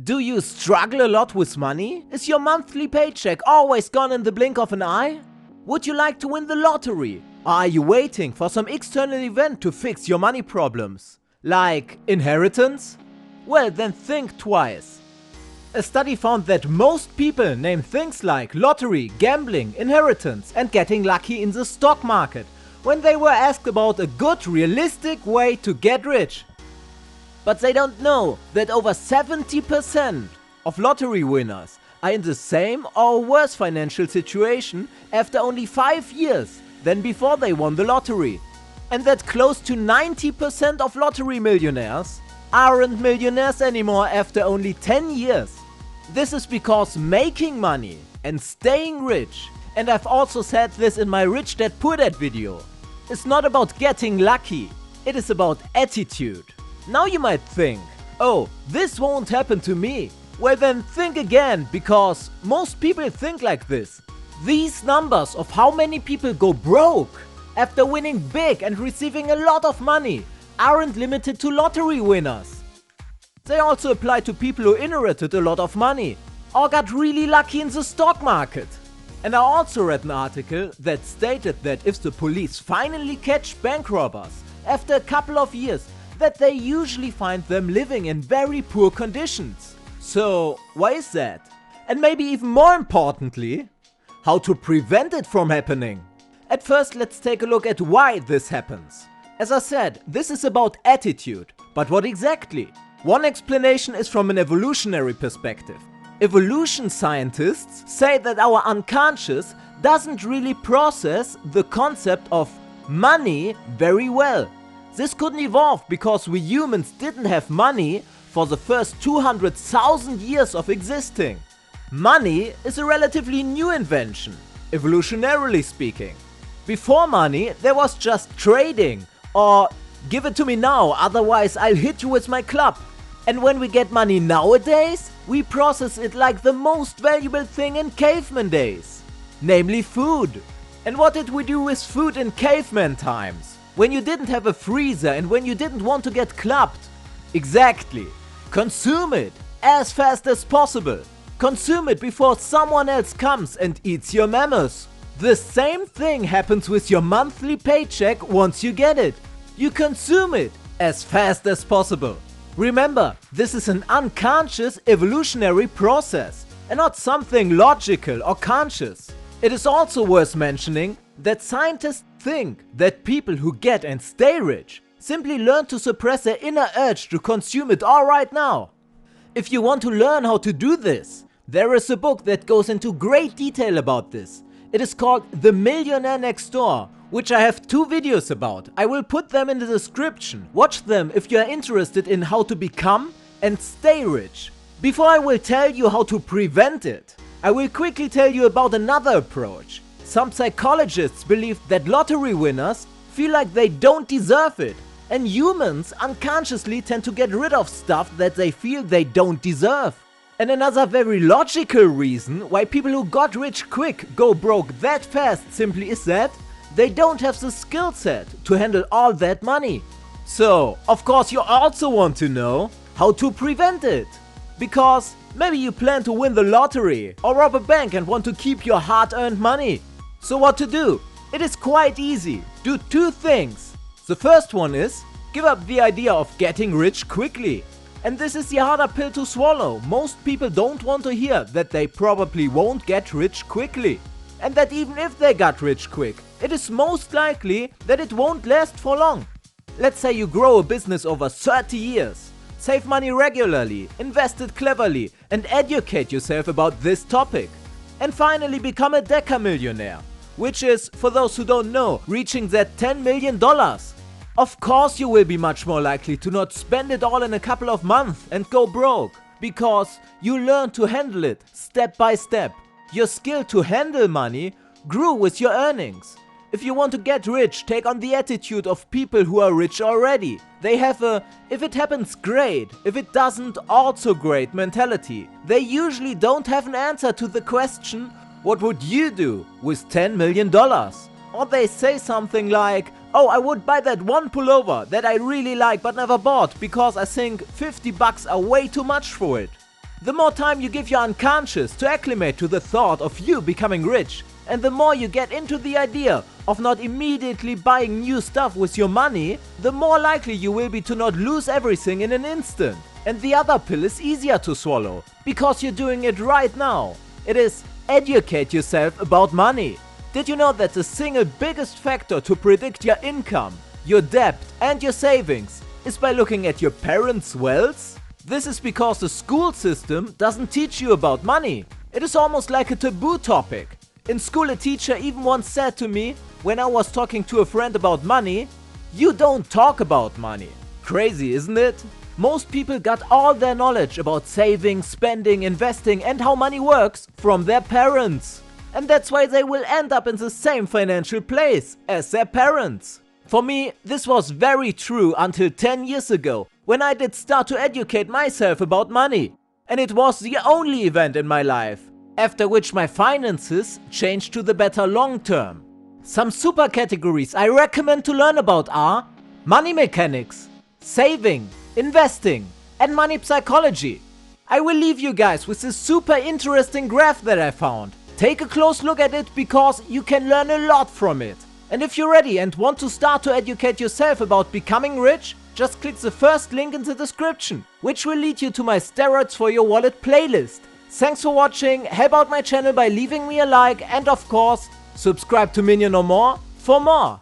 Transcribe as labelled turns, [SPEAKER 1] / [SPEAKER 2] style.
[SPEAKER 1] Do you struggle a lot with money? Is your monthly paycheck always gone in the blink of an eye? Would you like to win the lottery? Or are you waiting for some external event to fix your money problems? Like inheritance? Well, then think twice. A study found that most people name things like lottery, gambling, inheritance and getting lucky in the stock market when they were asked about a good, realistic way to get rich. But they don't know that over 70% of lottery winners are in the same or worse financial situation after only 5 years than before they won the lottery. And that close to 90% of lottery millionaires aren't millionaires anymore after only 10 years. This is because making money and staying rich, and I've also said this in my Rich Dad Poor Dad video, is not about getting lucky, it is about attitude. Now you might think, oh, this won't happen to me. Well then think again, because most people think like this. These numbers of how many people go broke after winning big and receiving a lot of money aren't limited to lottery winners. They also apply to people who inherited a lot of money or got really lucky in the stock market. And I also read an article that stated that if the police finally catch bank robbers after a couple of years, that they usually find them living in very poor conditions. So why is that? And maybe even more importantly, how to prevent it from happening. At first, let's take a look at why this happens. As I said, this is about attitude, but what exactly? One explanation is from an evolutionary perspective. Evolution scientists say that our unconscious doesn't really process the concept of money very well. This couldn't evolve because we humans didn't have money for the first 200,000 years of existing. Money is a relatively new invention, evolutionarily speaking. Before money, there was just trading, or give it to me now, otherwise I'll hit you with my club. And when we get money nowadays, we process it like the most valuable thing in caveman days, namely food. And what did we do with food in caveman times? When you didn't have a freezer and when you didn't want to get clubbed? Exactly. Consume it as fast as possible. Consume it before someone else comes and eats your mammoth. The same thing happens with your monthly paycheck once you get it. You consume it as fast as possible. Remember, this is an unconscious evolutionary process and not something logical or conscious. It is also worth mentioning that scientists think that people who get and stay rich simply learn to suppress their inner urge to consume it all right now. If you want to learn how to do this, there is a book that goes into great detail about this. It is called The Millionaire Next Door, which I have 2 videos about. I will put them in the description. Watch them if you are interested in how to become and stay rich. Before I will tell you how to prevent it, I will quickly tell you about another approach. Some psychologists believe that lottery winners feel like they don't deserve it, and humans unconsciously tend to get rid of stuff that they feel they don't deserve. And another very logical reason why people who got rich quick go broke that fast simply is that they don't have the skill set to handle all that money. So, of course you also want to know how to prevent it. Because maybe you plan to win the lottery or rob a bank and want to keep your hard-earned money. So what to do? It is quite easy. Do 2 things. The first one is, give up the idea of getting rich quickly. And this is the harder pill to swallow. Most people don't want to hear that they probably won't get rich quickly. And that even if they got rich quick, it is most likely that it won't last for long. Let's say you grow a business over 30 years. Save money regularly, invest it cleverly, and educate yourself about this topic. And finally become a decamillionaire, which is, for those who don't know, reaching that $10 million. Of course you will be much more likely to not spend it all in a couple of months and go broke, because you learn to handle it step by step. Your skill to handle money grew with your earnings. If you want to get rich, take on the attitude of people who are rich already. They have a, if it happens great, if it doesn't also great mentality. They usually don't have an answer to the question, what would you do with $10 million? Or they say something like, oh, I would buy that one pullover that I really like but never bought because I think $50 are way too much for it. The more time you give your unconscious to acclimate to the thought of you becoming rich, and the more you get into the idea of not immediately buying new stuff with your money, the more likely you will be to not lose everything in an instant. And the other pill is easier to swallow, because you're doing it right now. It is educate yourself about money. Did you know that the single biggest factor to predict your income, your debt and your savings is by looking at your parents' wealth? This is because the school system doesn't teach you about money. It is almost like a taboo topic. In school, a teacher even once said to me, when I was talking to a friend about money, "You don't talk about money." Crazy, isn't it? Most people got all their knowledge about saving, spending, investing and how money works from their parents. And that's why they will end up in the same financial place as their parents. For me, this was very true until 10 years ago, when I did start to educate myself about money. And it was the only event in my life, after which my finances changed to the better long term. Some super categories I recommend to learn about are money mechanics, saving, investing, and money psychology. I will leave you guys with this super interesting graph that I found. Take a close look at it because you can learn a lot from it. And if you're ready and want to start to educate yourself about becoming rich, just click the first link in the description, which will lead you to my Steroids for Your Wallet playlist. Thanks for watching, help out my channel by leaving me a like and of course, subscribe to MinionNoMore for more.